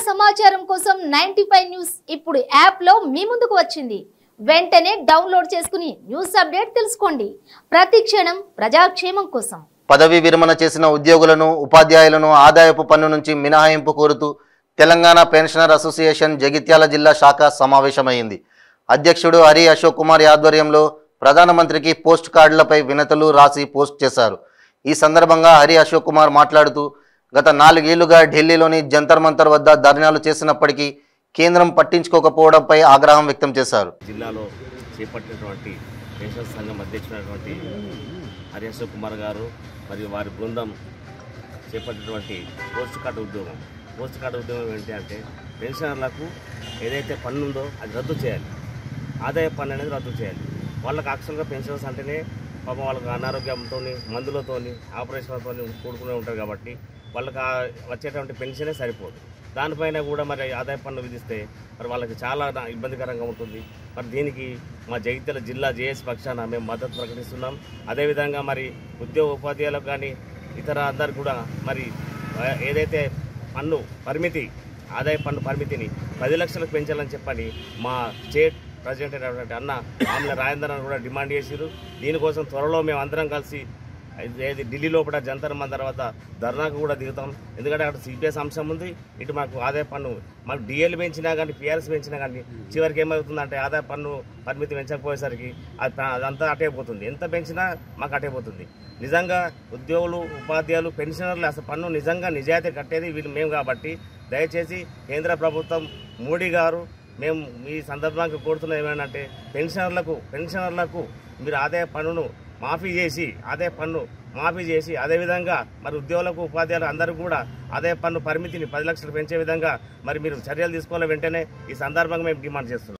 సమాచారం కోసం 95 న్యూస్ ఇప్పుడు యాప్ లో మీ ముందుకు వచ్చింది. వెంటనే డౌన్లోడ్ చేసుకుని న్యూస్ అప్డేట్ తెలుసుకోండి. ప్రతి క్షణం ప్రజాక్షేమం కోసం. పదవి విరమణ చేసిన ఉద్యోగులను ఉపాధ్యాయులను ఆదాయపు పన్ను నుంచి మినహాయింపు కోరుతూ తెలంగాణ పెన్షనర్ అసోసియేషన్ జగిత్యాల జిల్లా శాఖ సమావేశమైంది. అధ్యక్షుడు హరి అశోక్ కుమార్ ఆధ్వర్యంలో ప్రధానమంత్రికి పోస్ట్ కార్డులపై వినతులు రాసి పోస్ట్ చేశారు. ఈ సందర్భంగా హరి అశోక్ కుమార్ మాట్లాడుతూ గత 4 ఏళ్లుగా ఢిల్లీలోని జంతర్ మంతర్ వద్ద ధర్నాలు చేసినప్పటికీ కేంద్రం పట్టించుకోకపోవడంపై ఆగ్రహం వ్యక్తం చేశారు. జిల్లాలో చేపట్టినటువంటి పెన్షన్ సంఘం అధ్యక్షుడైనటువంటి హరి అశోక్ కుమార్ గారు మరియు వారి బృందం చేపట్టినటువంటి పోస్ట్ కార్డు ఉద్యోగం ఏంటి అంటే పెన్షనర్లకు ఏదైతే పన్ను ఉందో అది రద్దు చేయాలి. ఆదాయ పన్ను అనేది రద్దు చేయాలి. వాళ్ళకి యాక్చువల్గా పెన్షనర్స్ అంటేనే పాపం వాళ్ళకి అనారోగ్యంతో మందులతో ఆపరేషన్లతో కూడుకునే ఉంటారు కాబట్టి వాళ్ళకి వచ్చేటువంటి పెన్షనే సరిపోదు. దానిపైన కూడా మరి ఆదాయ పన్ను విధిస్తే మరి వాళ్ళకి చాలా ఇబ్బందికరంగా ఉంటుంది. మరి దీనికి మా జగిత్యాల జిల్లా జేఏసీ పక్షాన మేము మద్దతు ప్రకటిస్తున్నాం. అదేవిధంగా మరి ఉద్యోగ ఉపాధ్యాయులకు కానీ ఇతర అందరు కూడా మరి ఏదైతే ఆదాయ పన్ను పరిమితిని 10 లక్షలకు పెంచాలని చెప్పని మా స్టేట్ ప్రెసిడెంట్ అయినటువంటి అన్న ఆమెల రాజేందర్ కూడా డిమాండ్ చేశారు. దీనికోసం త్వరలో మేము అందరం కలిసి ఢిల్లీ లోపల జంతర్ మంతర్ తర్వాత ధర్నాకు కూడా దిగుతాం. ఎందుకంటే అక్కడ సిపిఎస్ అంశం ఉంది, ఇటు మాకు ఆదాయ పన్ను మాకు డిఎల్ పెంచినా కానీ పిఆర్ఎస్ పెంచినా కానీ చివరికి ఏమవుతుందంటే ఆదాయ పన్ను పరిమితి పెంచకపోయేసరికి అదంతా అటైపోతుంది. ఎంత పెంచినా మాకు అటైపోతుంది. నిజంగా ఉద్యోగులు ఉపాధ్యాయులు పెన్షనర్లు అసలు పన్ను నిజంగా నిజాయితీ కట్టేది మేము కాబట్టి దయచేసి కేంద్ర ప్రభుత్వం మోడీ గారు మేము ఈ సందర్భంగా కోరుతున్న ఏమేంటంటే పెన్షనర్లకు మీరు ఆదాయ పన్నును మాఫీ చేసి అదేవిధంగా మరి ఉద్యోగులకు ఉపాధ్యాయులు అందరూ కూడా ఆదాయ పన్ను పరిమితిని 10 లక్షలు పెంచే విధంగా మరి మీరు చర్యలు తీసుకోవాలి. వెంటనే ఈ సందర్భంగా మేము డిమాండ్ చేస్తున్నాం.